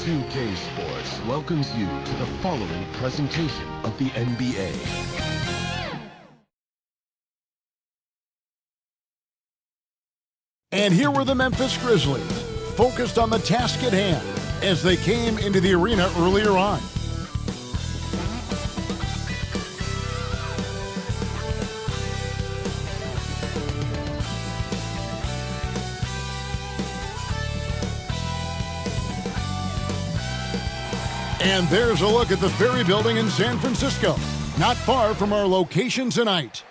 2K Sports welcomes you to the following presentation of the NBA. And here were the Memphis Grizzlies, focused on the task at hand as they came into the arena earlier on. And there's a look at the Ferry Building in San Francisco, not far from our location tonight.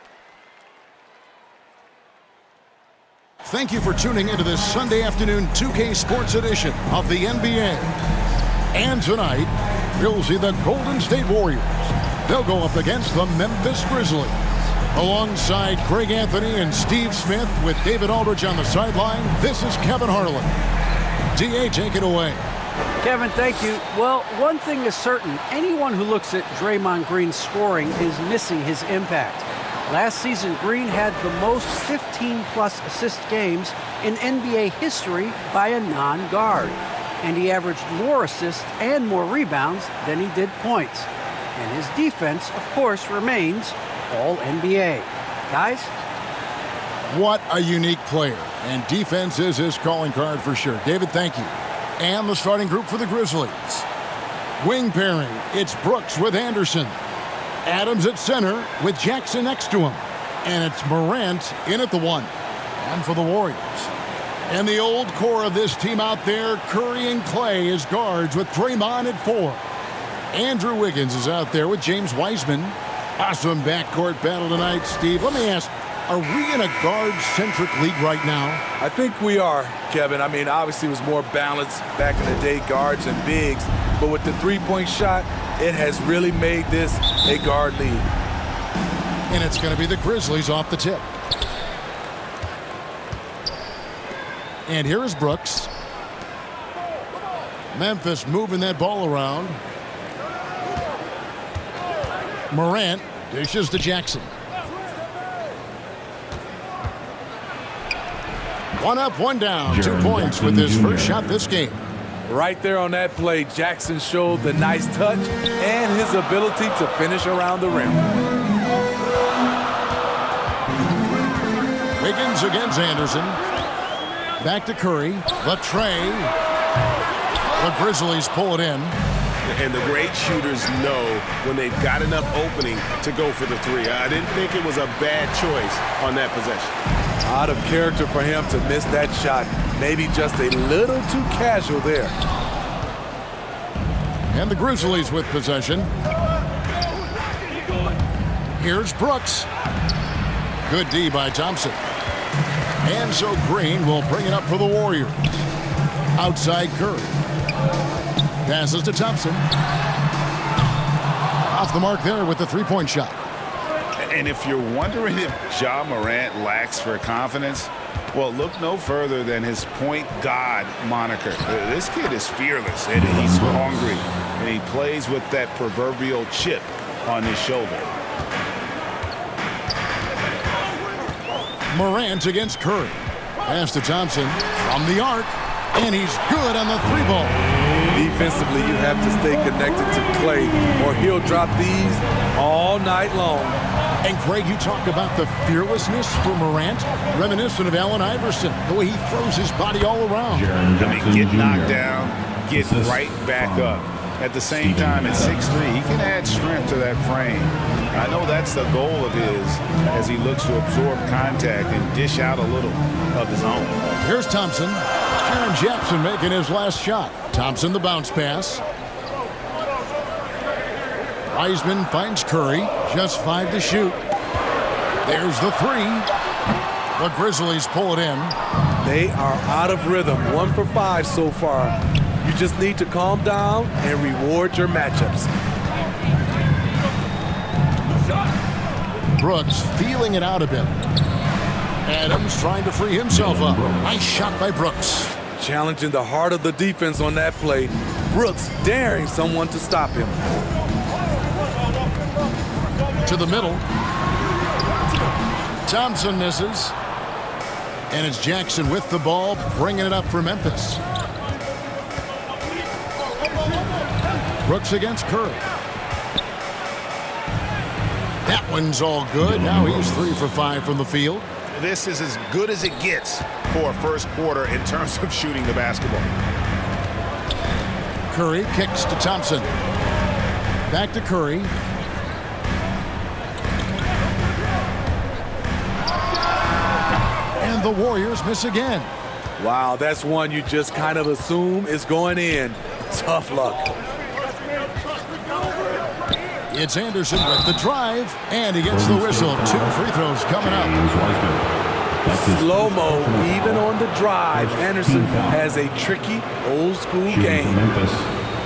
Thank you for tuning into this Sunday afternoon 2K Sports edition of the NBA. And tonight, we'll see the Golden State Warriors. They'll go up against the Memphis Grizzlies. Alongside Greg Anthony and Steve Smith with David Aldridge on the sideline, this is Kevin Harlan. DA, take it away. Kevin, thank you. Well, one thing is certain. Anyone who looks at Draymond Green's scoring is missing his impact. Last season, Green had the most 15-plus assist games in NBA history by a non-guard. And he averaged more assists and more rebounds than he did points. And his defense, of course, remains All-NBA. Guys? What a unique player. And defense is his calling card for sure. David, thank you. And the starting group for the Grizzlies. Wing pairing, it's Brooks with Anderson. Adams at center with Jackson next to him. And it's Morant in at the 1. And for the Warriors. And the old core of this team out there, Curry and Clay as guards with Draymond at 4. Andrew Wiggins is out there with James Wiseman. Awesome backcourt battle tonight, Steve. Let me ask, are we in a guard-centric league right now? I think we are, Kevin. I mean, obviously it was more balanced back in the day, guards and bigs. But with the three-point shot, it has really made this a guard league. And it's going to be the Grizzlies off the tip. And here is Brooks. Memphis moving that ball around. Morant dishes to Jackson. One up, one down. 2 points with his first shot this game. Right there on that play, Jackson showed the nice touch and his ability to finish around the rim. Wiggins against Anderson. Back to Curry. The tray. The Grizzlies pull it in. And the great shooters know when they've got enough opening to go for the three. I didn't think it was a bad choice on that possession. Out of character for him to miss that shot. Maybe just a little too casual there. And the Grizzlies with possession. Here's Brooks. Good D by Thompson. And so Green will bring it up for the Warriors. Outside Curry. Passes to Thompson. Off the mark there with the three-point shot. And if you're wondering if Ja Morant lacks for confidence, well, look no further than his point god moniker. This kid is fearless, and he's hungry, and he plays with that proverbial chip on his shoulder. Morant against Curry. Pass to Thompson from the arc, and he's good on the three ball. Defensively, you have to stay connected to Clay, or he'll drop these all night long. And Craig, you talk about the fearlessness for Morant, reminiscent of Allen Iverson, the way he throws his body all around. I mean, get knocked down, get right back up. At the same time, at 6'3", he can add strength to that frame. I know that's the goal of his as he looks to absorb contact and dish out a little of his own. Here's Thompson. Jaren Jackson making his last shot. Thompson the bounce pass. Wiseman finds Curry. Just 5 to shoot. There's the 3. The Grizzlies pull it in. They are out of rhythm. 1 for 5 so far. You just need to calm down and reward your matchups. Brooks feeling it out a bit. Adams trying to free himself up. Nice shot by Brooks. Challenging the heart of the defense on that play. Brooks daring someone to stop him. To the middle. Thompson misses. And it's Jackson with the ball, bringing it up for Memphis. Brooks against Curry. That one's all good. Now he's 3 for 5 from the field. This is as good as it gets for a first quarter in terms of shooting the basketball. Curry kicks to Thompson. Back to Curry. And the Warriors miss again. Wow, that's one you just kind of assume is going in. Tough luck. It's Anderson with the drive, and he gets the whistle. 2 free throws coming up. Slow-mo, even on the drive. Anderson has a tricky, old-school game.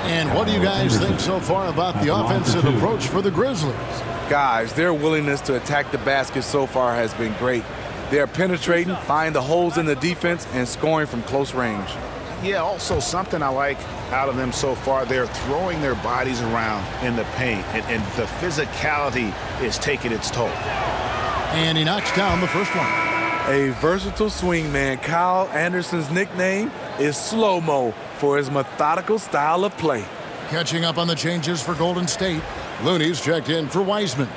And what do you guys think so far about the offensive approach for the Grizzlies? Guys, their willingness to attack the basket so far has been great. They're penetrating, finding the holes in the defense, and scoring from close range. Yeah, also something I like out of them so far, they're throwing their bodies around in the paint, and the physicality is taking its toll. And he knocks down the first one. A versatile swingman, Kyle Anderson's nickname is Slow-Mo for his methodical style of play. Catching up on the changes for Golden State. Looney's checked in for Wiseman.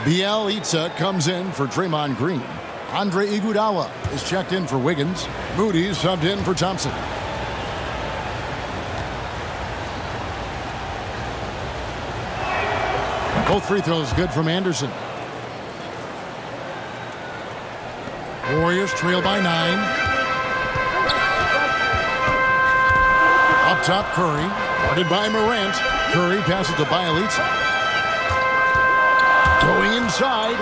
Bielitsa comes in for Draymond Green. Andre Iguodala is checked in for Wiggins. Moody's subbed in for Thompson. Both free throws good from Anderson. Warriors trail by 9. Up top, Curry. Guarded by Morant. Curry passes to Bielitsa. Going inside.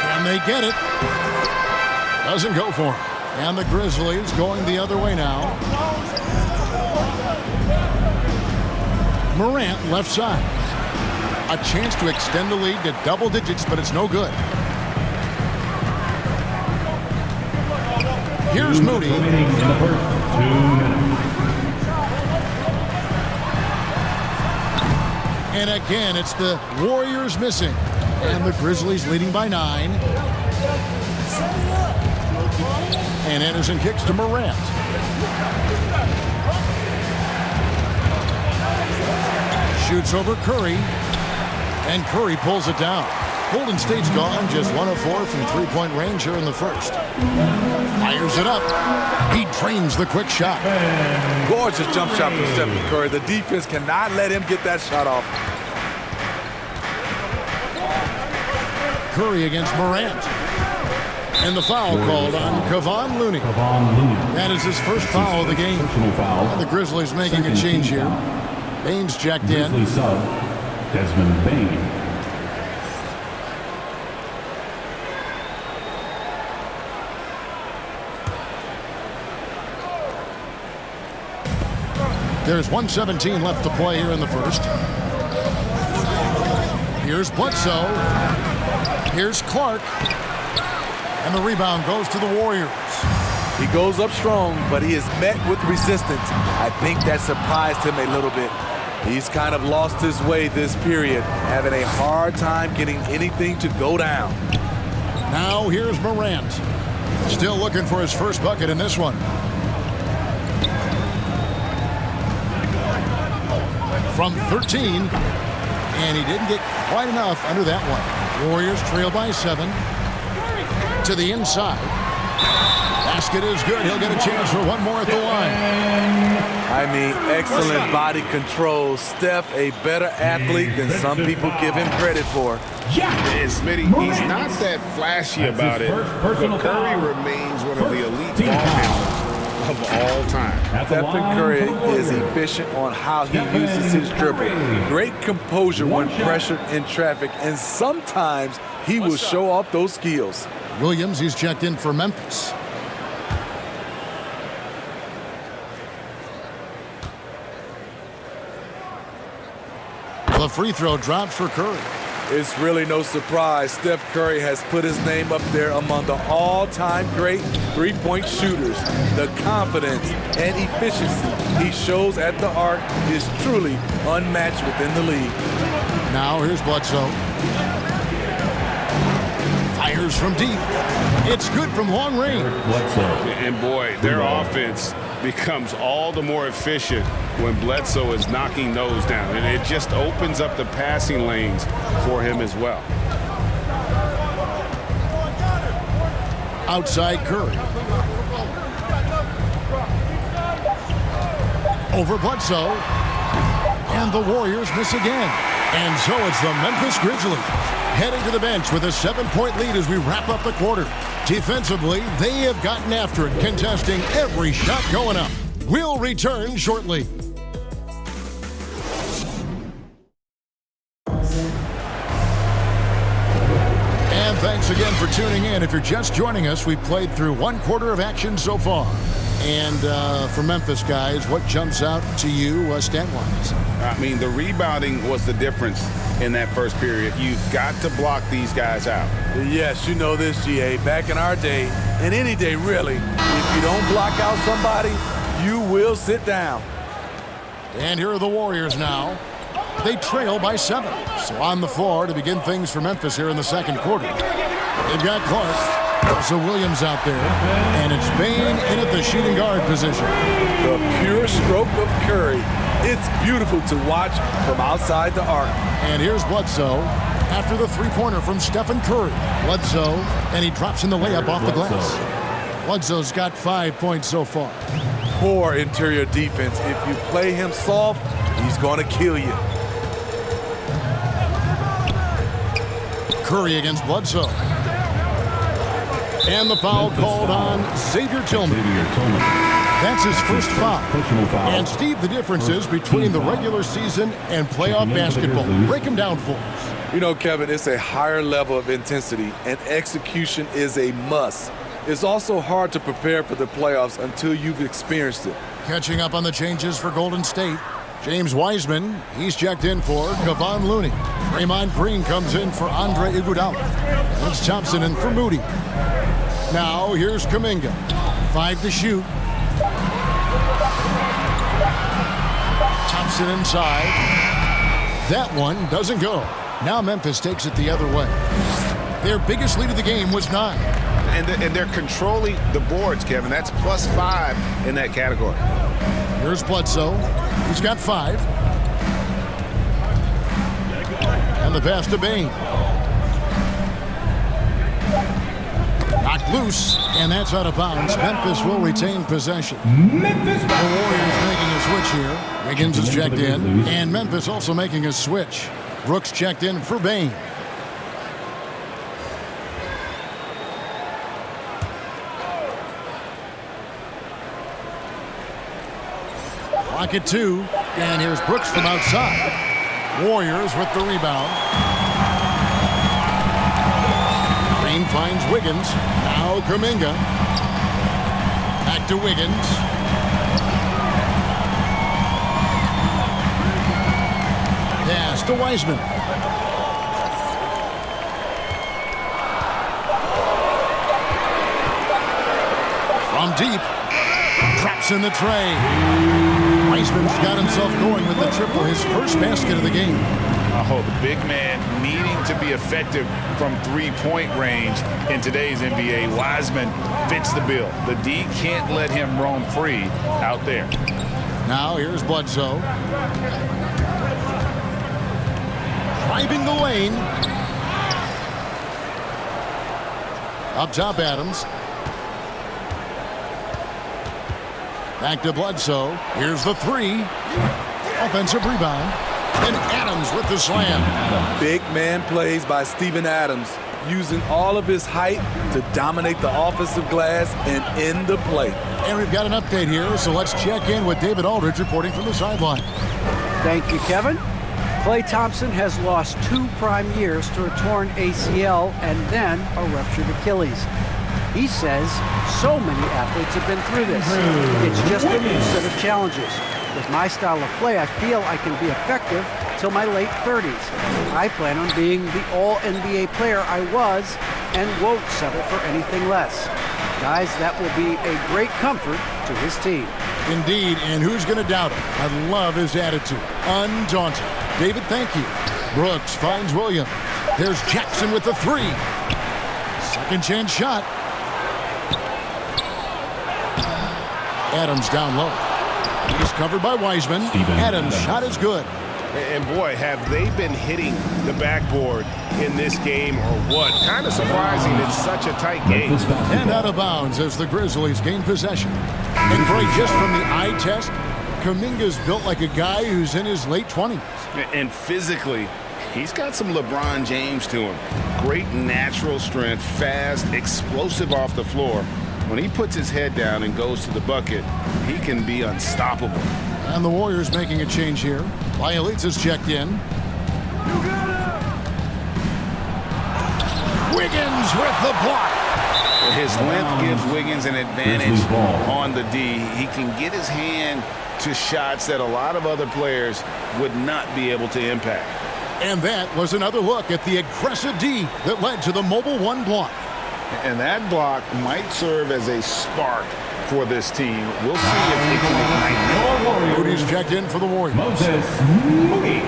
Can they get it? Doesn't go for him. And the Grizzlies going the other way now. Morant left side. A chance to extend the lead to double digits, but it's no good. Here's Moody. And again, it's the Warriors missing. And the Grizzlies leading by 9. And Anderson kicks to Morant. Shoots over Curry. And Curry pulls it down. Golden State's gone just 1 of 4 from three-point range here in the first. Fires it up. He drains the quick shot. Gorgeous jump shot from Stephen Curry. The defense cannot let him get that shot off. Curry against Morant. And the foul called on Kevon Looney. That is his first foul of the game. And the Grizzlies making a change here. Baines checked in. Desmond Bane. There's 1:17 left to play here in the first. Here's Bledsoe. Here's Clark. And the rebound goes to the Warriors. He goes up strong, but he is met with resistance. I think that surprised him a little bit. He's kind of lost his way this period, having a hard time getting anything to go down. Now here's Morant. Still looking for his first bucket in this one. From 13. And he didn't get quite enough under that one. Warriors trail by 7. To the inside. Basket is good. He'll get a chance for one more at the line. I mean, excellent body control. Steph, a better athlete than some people give him credit for. And Smitty, he's not that flashy about it, but Curry remains one of the elite ball handlers of all time. Stephen Curry is efficient on how he uses his dribble. Great composure when pressured in traffic, and sometimes he will show off those skills. Williams, he's checked in for Memphis. The free throw dropped for Curry. It's really no surprise Steph Curry has put his name up there among the all-time great three-point shooters. The confidence and efficiency he shows at the arc is truly unmatched within the league. Now here's Bledsoe. Fires from deep. It's good from long range. And boy, their offense becomes all the more efficient when Bledsoe is knocking those down. And it just opens up the passing lanes for him as well. Outside Curry. Over Bledsoe. And the Warriors miss again. And so it's the Memphis Grizzlies heading to the bench with a 7-point lead as we wrap up the quarter. Defensively, they have gotten after it, contesting every shot going up. We'll return shortly. And thanks again for tuning in. If you're just joining us, we've played through one quarter of action so far. And for Memphis, guys, what jumps out to you stat-wise? I mean, the rebounding was the difference in that first period. You've got to block these guys out. Yes, you know this, GA. Back in our day, and any day really, if you don't block out somebody, you will sit down. And here are the Warriors now. They trail by 7. So on the floor to begin things for Memphis here in the second quarter. They've got Clark. Also Williams out there. And it's Bain in at the shooting guard position. The pure stroke of Curry. It's beautiful to watch from outside the arc. And here's Bledsoe after the three-pointer from Stephen Curry. Bledsoe, and he drops in the layup off the glass. Bledsoe's got 5 points so far. Poor interior defense. If you play him soft, he's going to kill you. Curry against Bledsoe. And the foul called on Xavier Tillman. That's his first foul. And Steve, the differences between the regular season and playoff basketball. Break them down for us. You know, Kevin, it's a higher level of intensity, and execution is a must. It's also hard to prepare for the playoffs until you've experienced it. Catching up on the changes for Golden State. James Wiseman, he's checked in for Kevon Looney. Draymond Green comes in for Andre Iguodala. It's Thompson in for Moody. Now here's Kuminga. 5 to shoot. Thompson inside. That one doesn't go. Now Memphis takes it the other way. Their biggest lead of the game was 9. And they're controlling the boards, Kevin. That's +5 in that category. Here's Bledsoe. He's got 5. And the pass to Bain. Knocked loose, and that's out of bounds. Memphis will retain possession. The Warriors making a switch here. Wiggins is checked in, and Memphis also making a switch. Brooks checked in for Bain. Clock at 2, and here's Brooks from outside. Warriors with the rebound. Green finds Wiggins. Now Kuminga. Back to Wiggins. Pass to Wiseman. From deep. Traps in the tray. Wiseman's got himself going with the triple, his first basket of the game. Oh, the big man needing to be effective from three-point range in today's NBA. Wiseman fits the bill. The D can't let him roam free out there. Now here's Bledsoe. Driving the lane. Up top, Adams. Back to Bledsoe. Here's the 3. Offensive rebound. And Adams with the slam. Big man plays by Steven Adams, using all of his height to dominate the offensive glass and end the play. And we've got an update here, so let's check in with David Aldridge reporting from the sideline. Thank you, Kevin. Klay Thompson has lost 2 prime years to a torn ACL and then a ruptured Achilles. He says so many athletes have been through this. It's just a new set of challenges. With my style of play, I feel I can be effective till my late 30s. I plan on being the all-NBA player I was and won't settle for anything less. Guys, that will be a great comfort to his team. Indeed, and who's going to doubt him? I love his attitude. Undaunted. David, thank you. Brooks finds Williams. There's Jackson with the 3. Second chance shot. Adams down low. He's covered by Wiseman. Adams' shot is good. And boy, have they been hitting the backboard in this game or what? Kind of surprising. It's such a tight game. And out of bounds as the Grizzlies gain possession. And Gray, just from the eye test, Kuminga's built like a guy who's in his late 20s. And physically, he's got some LeBron James to him. Great natural strength, fast, explosive off the floor. When he puts his head down and goes to the bucket, he can be unstoppable. And the Warriors making a change here. Bielitsa's checked in. Wiggins with the block. His length gives Wiggins an advantage on the D. He can get his hand to shots that a lot of other players would not be able to impact. And that was another look at the aggressive D that led to the mobile one block. And that block might serve as a spark for this team. We'll see if it can ignite. Moody's checked in for the Warriors. Moody.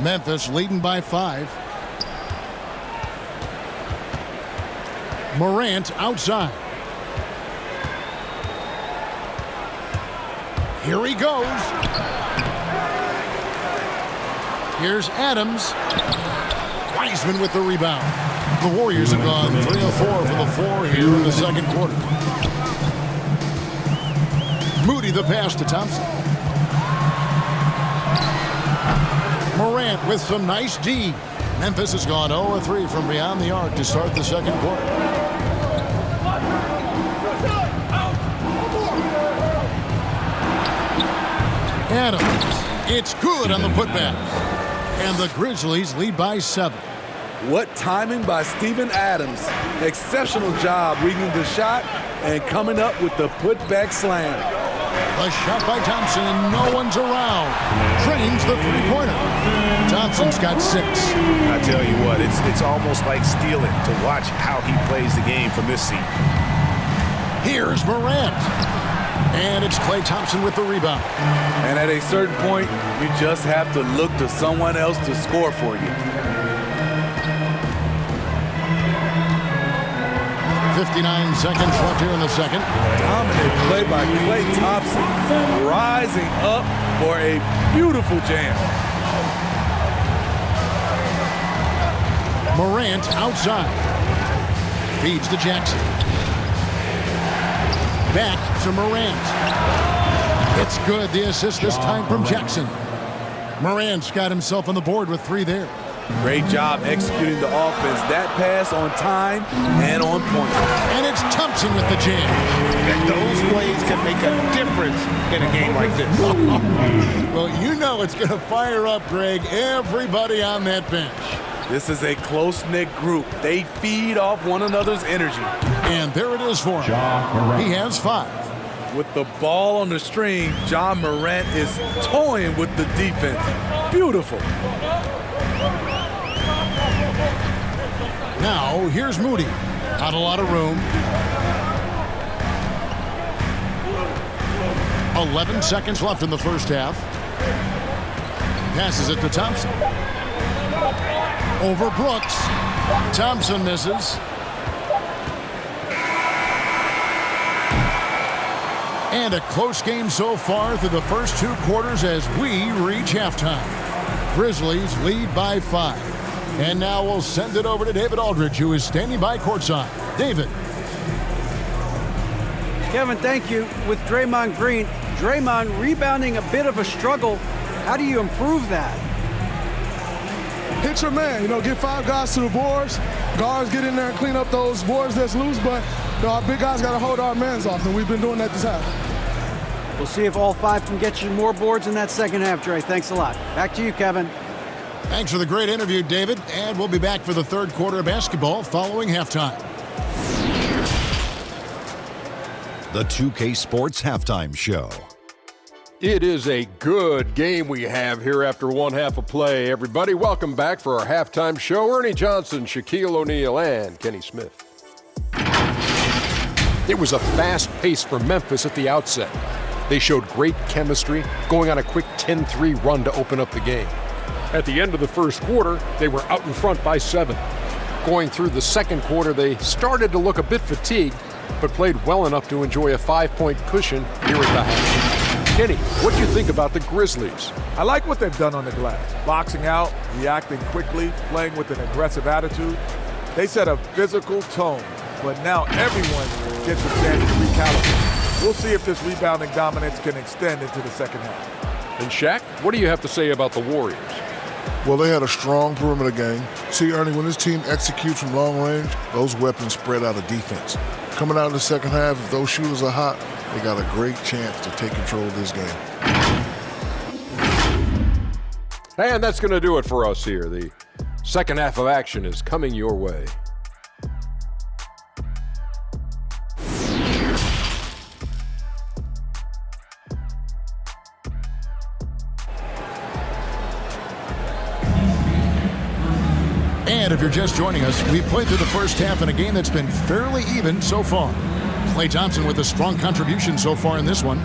Memphis leading by 5. Morant outside. Here he goes. Here's Adams. Wiseman with the rebound. The Warriors have gone 3 of 4 for the 4 here in the second quarter. Moody the pass to Thompson. Morant with some nice D. Memphis has gone 0 of 3 from beyond the arc to start the second quarter. Adams. It's good on the putback. And the Grizzlies lead by 7. What timing by Steven Adams. Exceptional job reading the shot and coming up with the putback slam. A shot by Thompson and no one's around. Drains the three-pointer. Thompson's got 6. I tell you what, it's almost like stealing to watch how he plays the game from this seat. Here's Morant. And it's Klay Thompson with the rebound. And at a certain point, you just have to look to someone else to score for you. 59 seconds left here in the second. Dominant play by Klay Thompson, rising up for a beautiful jam. Morant outside. Feeds to Jackson. Back to Morant. It's good. The assist this time from Jackson. Morant's got himself on the board with 3 there. Great job executing the offense. That pass on time and on point. And it's Thompson with the jam. And those plays can make a difference in a game like this. Well, you know it's going to fire up, Greg, everybody on that bench. This is a close-knit group. They feed off one another's energy. And there it is for him. He has 5. With the ball on the string, John Morant is toying with the defense. Beautiful. Now, here's Moody. Not a lot of room. 11 seconds left in the first half. Passes it to Thompson. Over Brooks. Thompson misses. And a close game so far through the first 2 quarters as we reach halftime. Grizzlies lead by 5. And now we'll send it over to David Aldridge, who is standing by courtside. David. Kevin, thank you. With Draymond Green, Draymond rebounding a bit of a struggle. How do you improve that? Hit your man, get 5 guys to the boards. Guards get in there and clean up those boards that's loose, but our big guys got to hold our mans off, and we've been doing that this half. We'll see if all 5 can get you more boards in that second half, Dre. Thanks a lot. Back to you, Kevin. Thanks for the great interview, David. And we'll be back for the third quarter of basketball following halftime. The 2K Sports Halftime Show. It is a good game we have here after one half of play. Everybody, welcome back for our halftime show. Ernie Johnson, Shaquille O'Neal, and Kenny Smith. It was a fast pace for Memphis at the outset. They showed great chemistry, going on a quick 10-3 run to open up the game. At the end of the first quarter, they were out in front by 7. Going through the second quarter, they started to look a bit fatigued, but played well enough to enjoy a 5-point cushion here at the half. Kenny, what do you think about the Grizzlies? I like what they've done on the glass. Boxing out, reacting quickly, playing with an aggressive attitude. They set a physical tone, but now everyone gets a chance to recalibrate. We'll see if this rebounding dominance can extend into the second half. And Shaq, what do you have to say about the Warriors? Well, they had a strong perimeter game. See, Ernie, when this team executes from long range, those weapons spread out of defense. Coming out of the second half, if those shooters are hot, they got a great chance to take control of this game. And that's going to do it for us here. The second half of action is coming your way. And if you're just joining us, we've played through the first half in a game that's been fairly even so far. Klay Thompson with a strong contribution so far in this one.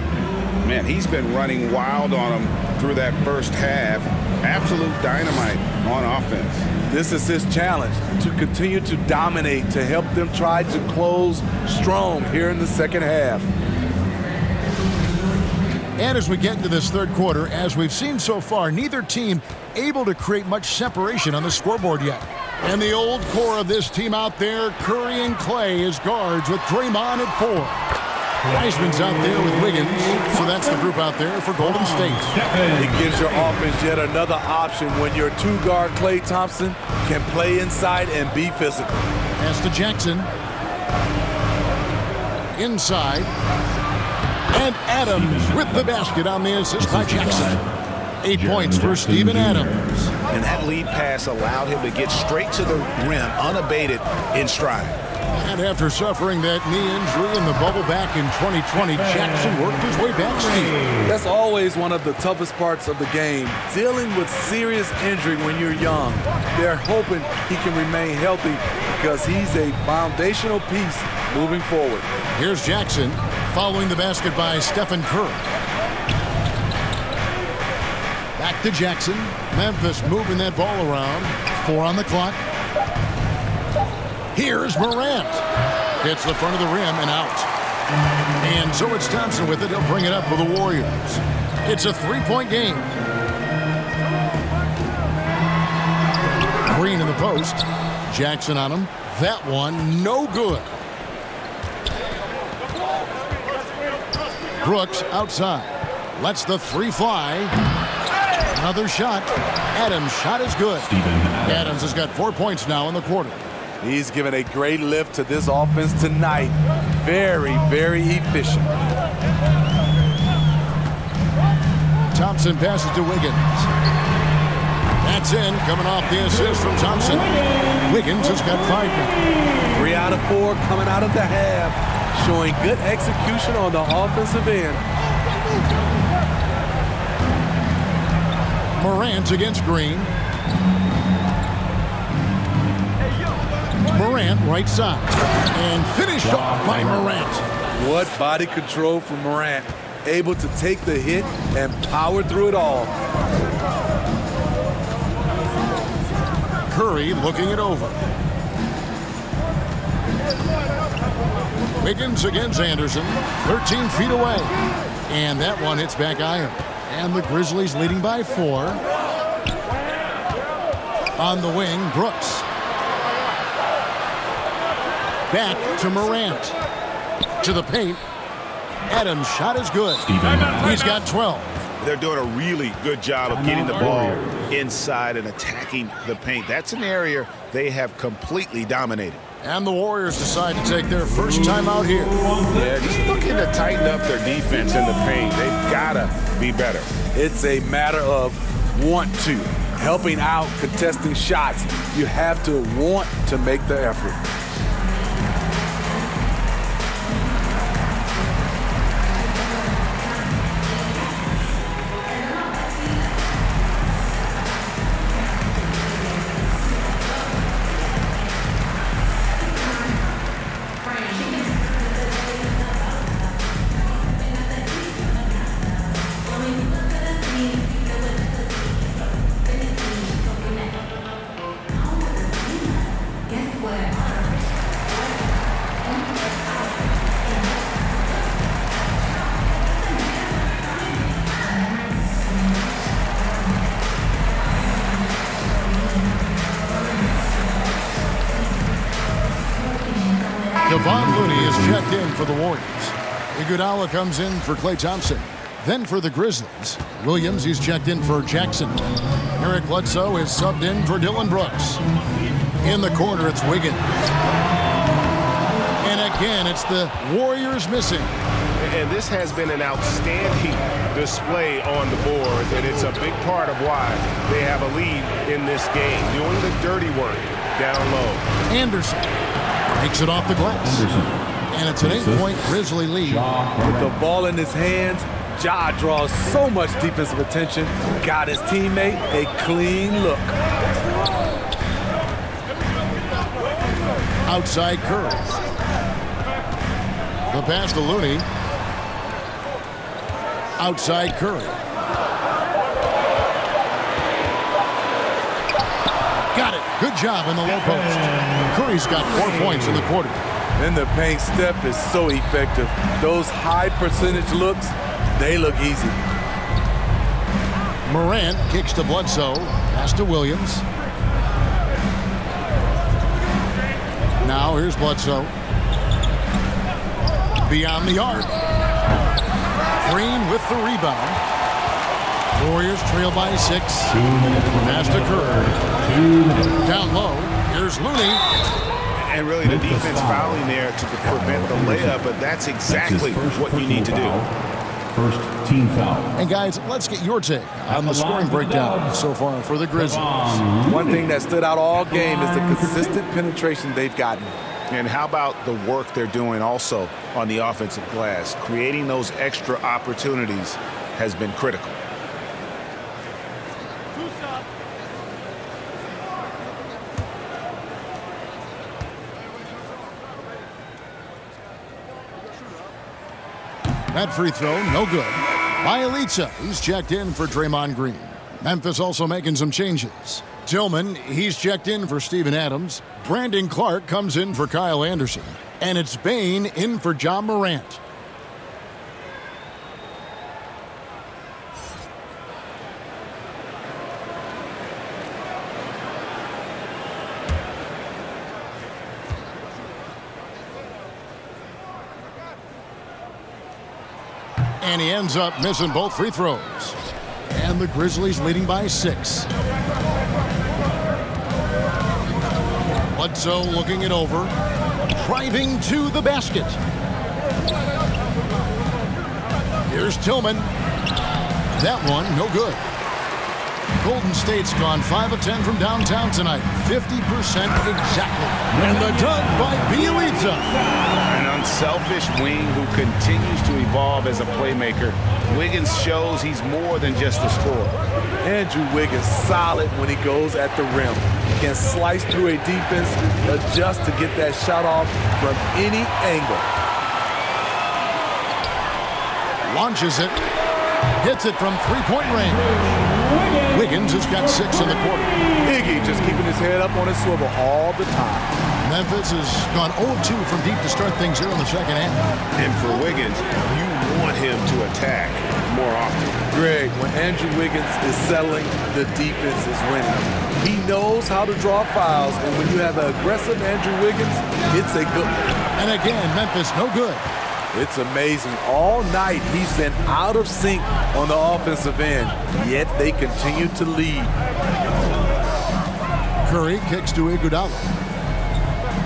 Man, he's been running wild on him through that first half. Absolute dynamite on offense. This is his challenge, to continue to dominate, to help them try to close strong here in the second half. And as we get into this third quarter, as we've seen so far, neither team able to create much separation on the scoreboard yet. And the old core of this team out there, Curry and Klay as guards with Draymond at 4. Wiseman's out there with Wiggins, so that's the group out there for Golden State. It gives your offense yet another option when your two-guard Klay Thompson can play inside and be physical. Pass to Jackson. Inside. And Adams with the basket on the assist by Jackson. 8 points for Steven Adams. And that lead pass allowed him to get straight to the rim, unabated in stride. And after suffering that knee injury in the bubble back in 2020, Jackson worked his way back steep. That's always one of the toughest parts of the game, dealing with serious injury when you're young. They're hoping he can remain healthy because he's a foundational piece moving forward. Here's Jackson following the basket by Stephen Curry. Back to Jackson. Memphis moving that ball around. 4 on the clock. Here's Morant. Hits the front of the rim and out. And so it's Thompson with it. He'll bring it up for the Warriors. It's a 3-point game. Green in the post. Jackson on him. That one, no good. Brooks outside. Lets the 3 fly. Another shot. Adams' shot is good. Adams has got 4 points now in the quarter. He's given a great lift to this offense tonight. Very, very efficient. Thompson passes to Wiggins. That's in, coming off the assist from Thompson. Wiggins has got 5 now. 3 out of 4 coming out of the half, showing good execution on the offensive end. Morant against Green. Morant right side. And finished off by Morant. What body control from Morant. Able to take the hit and power through it all. Curry looking it over. Wiggins against Anderson. 13 feet away. And that one hits back iron. And the Grizzlies leading by 4. On the wing, Brooks. Back to Morant. To the paint. Adams' shot is good. He's got 12. They're doing a really good job of getting the ball inside and attacking the paint. That's an area they have completely dominated. And the Warriors decide to take their first time out here. Yeah, just looking to tighten up their defense in the paint. They've got to be better. It's a matter of want to. Helping out, contesting shots. You have to want to make the effort. Kevon Looney is checked in for the Warriors. Iguodala comes in for Klay Thompson. Then for the Grizzlies, Williams, he's checked in for Jackson. Eric Bledsoe is subbed in for Dylan Brooks. In the corner, it's Wiggins. And again, it's the Warriors missing. And this has been an outstanding display on the boards, and it's a big part of why they have a lead in this game, doing the dirty work down low. Anderson takes it off the glass. And it's an 8-point Grizzly lead. With the ball in his hands, Ja draws so much defensive attention. Got his teammate a clean look. Outside Curry. The pass to Looney. Outside Curry. Got it. Good job in the low post. Curry's got 4 points in the quarter. In the paint, Steph is so effective. Those high percentage looks, they look easy. Morant kicks to Bledsoe. Pass to Williams. Now here's Bledsoe. Beyond the arc. Green with the rebound. Warriors trail by 6. Pass to Curry. Down low. Here's Looney. And really the defense fouling there to prevent the layup, but that's exactly what you need to do. First team foul. And guys, let's get your take on the scoring breakdown so far for the Grizzlies. One thing that stood out all game is the consistent penetration they've gotten. And how about the work they're doing also on the offensive glass? Creating those extra opportunities has been critical. That free throw, no good. Bielitsa, he's checked in for Draymond Green. Memphis also making some changes. Tillman, he's checked in for Steven Adams. Brandon Clark comes in for Kyle Anderson. And it's Bane in for John Morant. And he ends up missing both free throws. And the Grizzlies leading by 6. Bledsoe looking it over. Driving to the basket. Here's Tillman. That one, no good. Golden State's gone 5 of 10 from downtown tonight. 50% exactly. And the dunk by Bielitsa. An unselfish wing who continues to evolve as a playmaker. Wiggins shows he's more than just a scorer. Andrew Wiggins solid when he goes at the rim. Can slice through a defense, adjust to get that shot off from any angle. Launches it. Hits it from three-point range. Wiggins has got 6 in the quarter. Iggy just keeping his head up on his swivel all the time. Memphis has gone 0-2 from deep to start things here in the second half. And for Wiggins, you want him to attack more often. Greg, when Andrew Wiggins is settling, the defense is winning. He knows how to draw fouls, and when you have an aggressive Andrew Wiggins, it's a good one. And again, Memphis no good. It's amazing. All night he's been out of sync on the offensive end, yet they continue to lead. Curry kicks to Iguodala.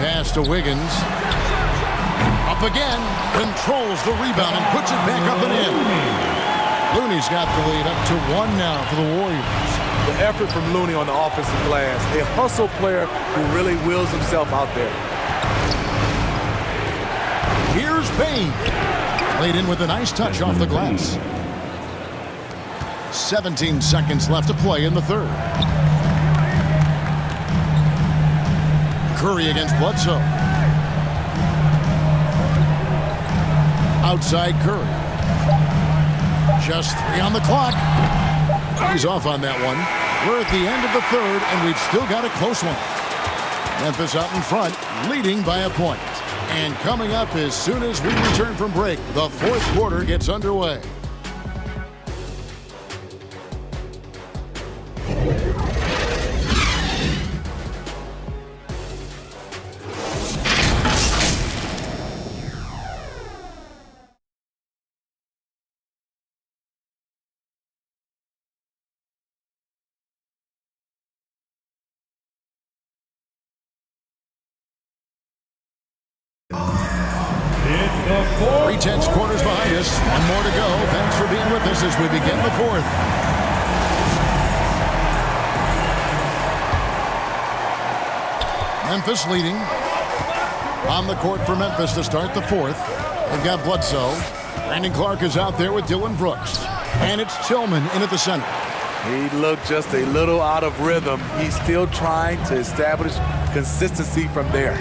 Pass to Wiggins. Up again. Controls the rebound and puts it back up and in. Looney's got the lead up to 1 now for the Warriors. The effort from Looney on the offensive glass. A hustle player who really wills himself out there. Here's Bane. Laid in with a nice touch off the glass. 17 seconds left to play in the third. Curry against Bledsoe. Outside Curry. Just 3 on the clock. He's off on that one. We're at the end of the third, and we've still got a close one. Memphis out in front, leading by a point. And coming up as soon as we return from break, the fourth quarter gets underway. 3/10 quarters behind us. One more to go. Thanks for being with us as we begin the fourth. Memphis leading. On the court for Memphis to start the fourth. They've got Bledsoe. Brandon Clark is out there with Dylan Brooks. And it's Tillman in at the center. He looked just a little out of rhythm. He's still trying to establish consistency from there.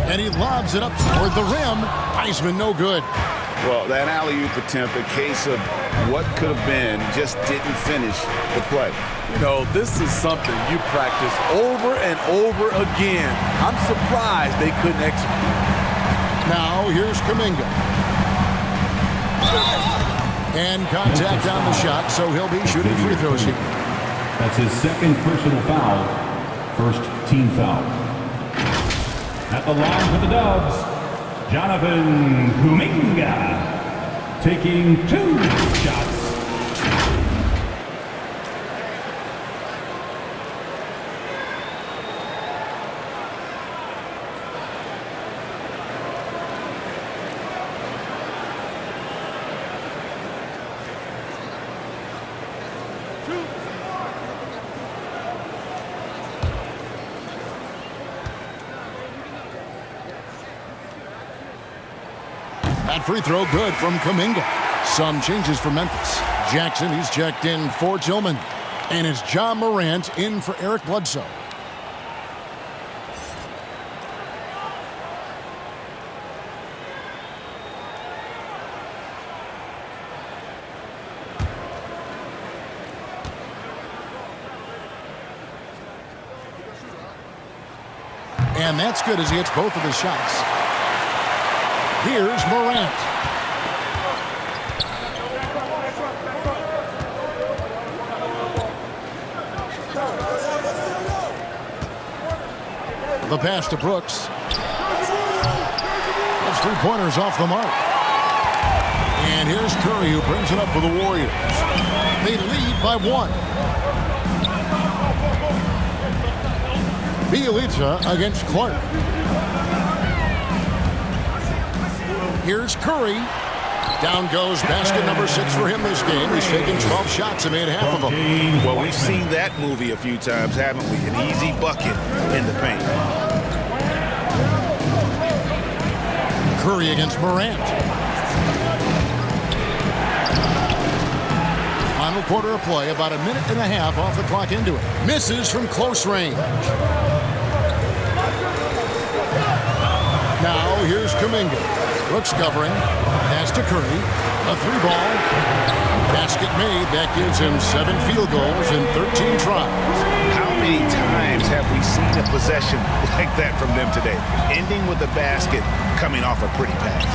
And he lobs it up toward the rim. Heisman no good. Well, that alley-oop attempt, a case of what could have been, just didn't finish the play. You know, this is something you practice over and over again. I'm surprised they couldn't execute. Now, here's Kuminga. And contact on the shot, so he'll be shooting free throws here. That's his second personal foul. First team foul. At the line for the Dubs, Jonathan Kuminga taking 2 shots. That free throw good from Kuminga. Some changes for Memphis. Jackson, he's checked in for Tillman. And it's John Morant in for Eric Bledsoe. And that's good as he hits both of his shots. Here's Morant. The pass to Brooks. That's 3 pointers off the mark. And here's Curry who brings it up for the Warriors. They lead by 1. Bielitsa against Clark. Here's Curry. Down goes basket number 6 for him this game. He's taken 12 shots and made half of them. Well, we've seen that movie a few times, haven't we? An easy bucket in the paint. Curry against Morant. Final quarter of play, about a minute and a half off the clock into it. Misses from close range. Now here's Kuminga. Brooks covering. Pass to Curry. A 3-ball. Basket made. That gives him 7 field goals in 13 tries. How many times have we seen a possession like that from them today? Ending with a basket, coming off a pretty pass.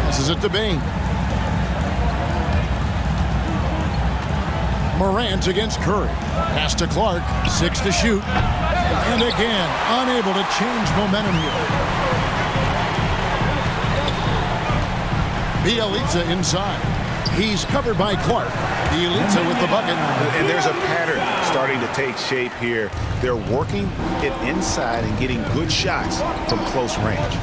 Passes it to Bain. Morant against Curry. Pass to Clark. 6 to shoot. And again, unable to change momentum here. Bielitsa inside. He's covered by Clark. Bielitsa with the bucket. And there's a pattern starting to take shape here. They're working it inside and getting good shots from close range.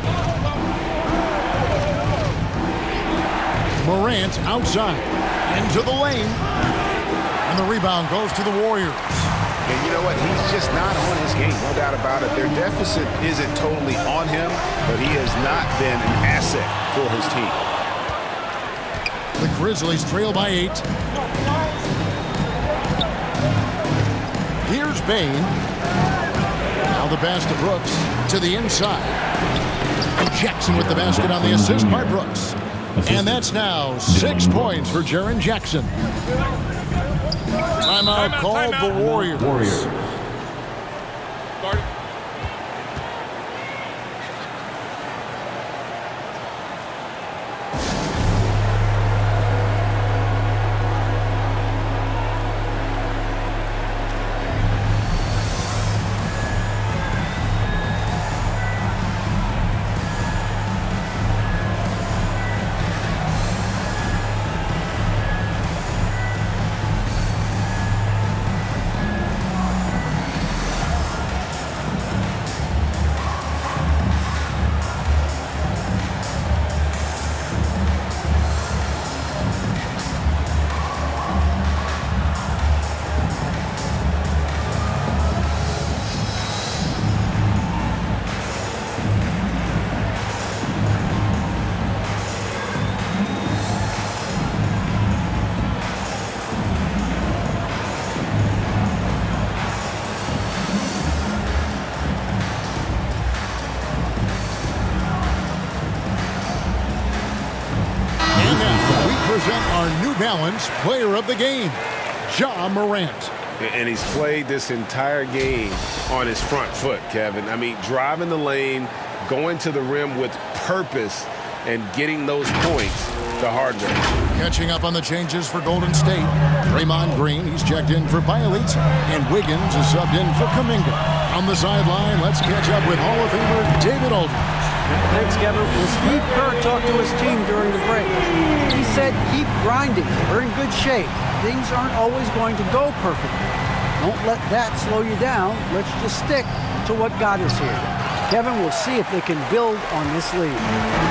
Morant outside. Into the lane. And the rebound goes to the Warriors. And you know what? He's just not on his game, no doubt about it. Their deficit isn't totally on him, but he has not been an asset for his team. The Grizzlies trail by 8. Here's Bain. Now the pass to Brooks to the inside. Jackson with the basket on the assist by Brooks. And that's now 6 points for Jaren Jackson. Timeout called the Warriors. present our New Balance Player of the Game, Ja Morant. And he's played this entire game on his front foot, Kevin. I mean, driving the lane, going to the rim with purpose, and getting those points the hard way. Catching up on the changes for Golden State. Draymond Green, he's checked in for Bielitz, and Wiggins is subbed in for Kuminga. On the sideline, let's catch up with Hall of Famer David Aldridge. Thanks, Kevin. Well, Steve Kerr talked to his team during the break. He said, keep grinding. We're in good shape. Things aren't always going to go perfectly. Don't let that slow you down. Let's just stick to what got us here. Kevin, we'll see if they can build on this lead.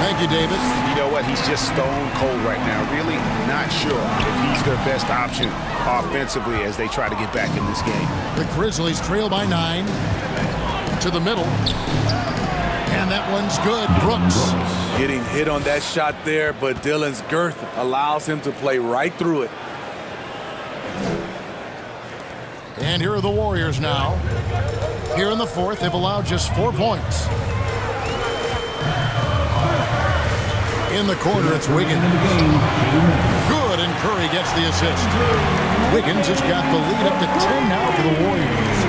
Thank you, David. You know what? He's just stone cold right now. Really not sure if he's their best option offensively as they try to get back in this game. The Grizzlies trail by 9. To the middle. And that one's good. Brooks. Getting hit on that shot there, but Dillon's girth allows him to play right through it. And here are the Warriors now. Here in the fourth, they've allowed just 4 points. In the corner, it's Wiggins. Good, and Curry gets the assist. Wiggins has got the lead up to 10 now for the Warriors.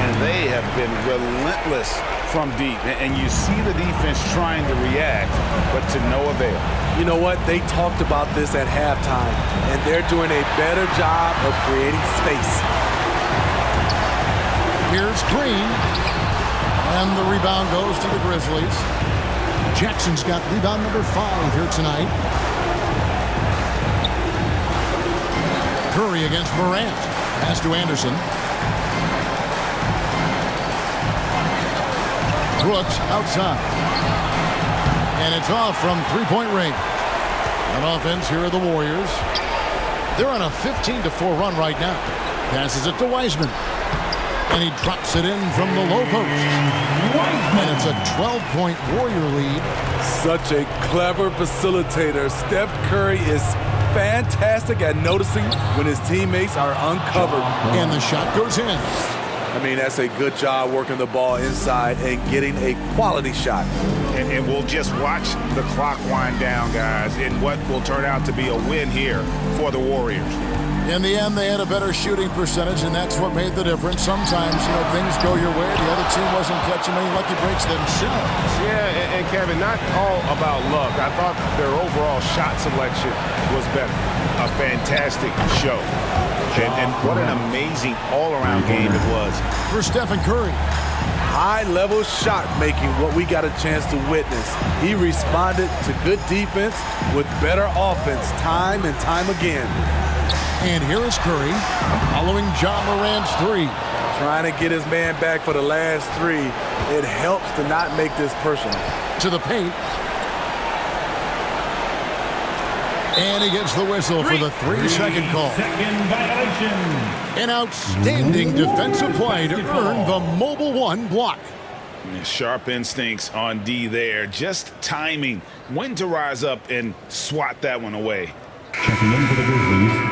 And they have been relentless from deep. And you see the defense trying to react, but to no avail. You know what? They talked about this at halftime, and they're doing a better job of creating space. Here's Green. And the rebound goes to the Grizzlies. Jackson's got rebound number 5 here tonight. Curry against Morant. Pass to Anderson. Brooks outside. And it's off from three-point range. On offense, here are the Warriors. They're on a 15-4 run right now. Passes it to Wiseman. And he drops it in from the low post. And it's a 12-point Warrior lead. Such a clever facilitator. Steph Curry is fantastic at noticing when his teammates are uncovered. And the shot goes in. I mean, that's a good job working the ball inside and getting a quality shot. And we'll just watch the clock wind down, guys, in what will turn out to be a win here for the Warriors. In the end, they had a better shooting percentage, and that's what made the difference. Sometimes, things go your way. The other team wasn't catching many lucky breaks themselves. Yeah, and Kevin, not all about luck. I thought their overall shot selection was better. A fantastic show. And what an amazing all-around game it was. For Stephen Curry. High-level shot making, what we got a chance to witness. He responded to good defense with better offense time and time again. And here is Curry following Ja Morant's 3. Trying to get his man back for the last 3. It helps to not make this personal. To the paint. And he gets the whistle for the 3-second call. Second violation. An outstanding defensive play to earn the Mobile 1 block. Sharp instincts on D there. Just timing when to rise up and swat that one away. Checking in for the Grizzlies.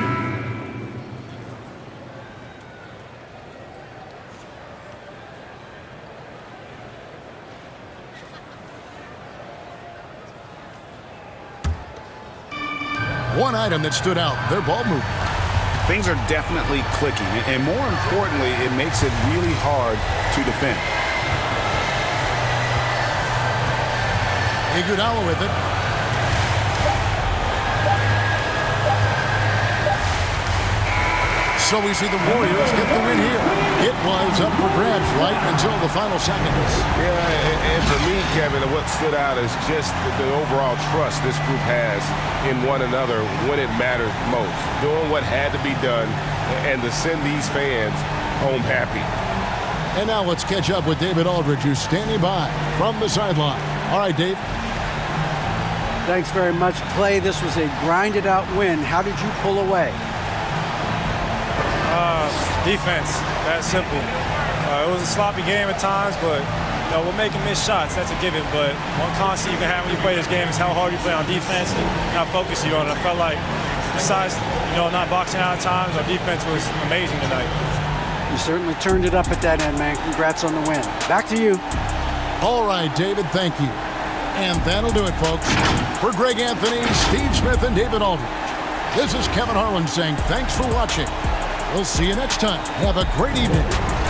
One item that stood out, their ball movement. Things are definitely clicking, and more importantly, it makes it really hard to defend. Iguodala with it. So we see the Warriors get the win here. It was up for grabs right until the final seconds. Yeah, and for me, Kevin, what stood out is just the overall trust this group has in one another when it mattered most. Doing what had to be done and to send these fans home happy. And now let's catch up with David Aldridge, who's standing by from the sideline. All right, Dave. Thanks very much, Clay. This was a grinded-out win. How did you pull away? Defense, that simple. It was a sloppy game at times, but we're making missed shots. That's a given. But one constant you can have when you play this game is how hard you play on defense and how focused you are. And I felt like, besides not boxing out at times, our defense was amazing tonight. You certainly turned it up at that end, man. Congrats on the win. Back to you. All right, David, thank you. And that'll do it, folks. For Greg Anthony, Steve Smith, and David Aldridge, this is Kevin Harlan saying thanks for watching. We'll see you next time. Have a great evening.